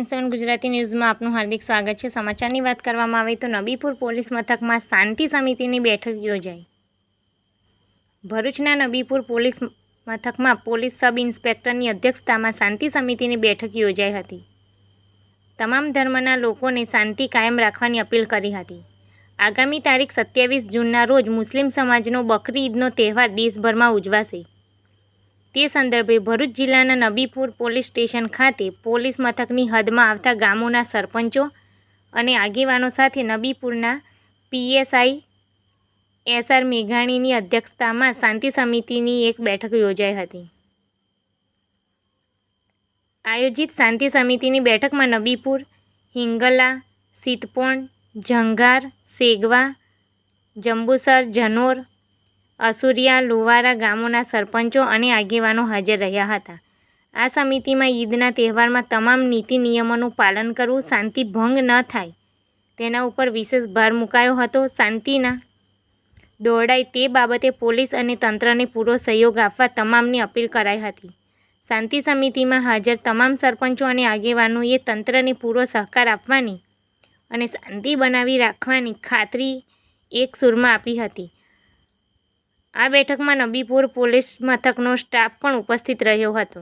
9/7 ગુજરાતી ન્યૂઝમાં આપનું હાર્દિક સ્વાગત છે। સમાચારની વાત કરવામાં આવે તો નબીપુર પોલીસ મથકમાં શાંતિ સમિતિની બેઠક યોજાઈ। ભરૂચના નબીપુર પોલીસ મથકમાં પોલીસ સબ ઇન્સ્પેક્ટરની અધ્યક્ષતામાં શાંતિ સમિતિની બેઠક યોજાઈ હતી। તમામ ધર્મના લોકોને શાંતિ કાયમ રાખવાની અપીલ કરી હતી। આગામી તારીખ 27 જૂનના રોજ મુસ્લિમ સમાજનો બકરી ઈદનો તહેવાર દેશભરમાં ઉજવાશે। તે સંદર્ભે ભરૂચ જિલ્લાના નબીપુર પોલીસ સ્ટેશન ખાતે પોલીસ મથકની હદમાં આવતા ગામોના સરપંચો અને આગેવાનો સાથે નબીપુરના પીએસઆઈ એસઆર મેઘાણીની અધ્યક્ષતામાં શાંતિ સમિતિની એક બેઠક યોજાઈ હતી। આયોજિત શાંતિ સમિતિની બેઠકમાં નબીપુર, હિંગલા, સિતપોણ, ઝંગાર, સેગવા, જંબુસર, જનોર, અસુરિયા, લુવારા ગામોના સરપંચો અને આગેવાનો હાજર રહ્યા હતા। આ સમિતિમાં ઈદના તહેવારમાં તમામ નીતિ નિયમોનું પાલન કરવું, શાંતિ ભંગ ન થાય તેના ઉપર વિશેષ ભાર મુકાયો હતો। શાંતિ ના દોહડાય તે બાબતે પોલીસ અને તંત્રને પૂરો સહયોગ આપવા તમામને અપીલ કરાઈ હતી। શાંતિ સમિતિમાં હાજર તમામ સરપંચો અને આગેવાનોએ તંત્રને પૂરો સહકાર આપવાની અને શાંતિ બનાવી રાખવાની ખાતરી એક સૂરમાં આપી હતી। આ બેઠકમાં નબીપુર પોલીસ મથકનો સ્ટાફ પણ ઉપસ્થિત રહ્યો હતો।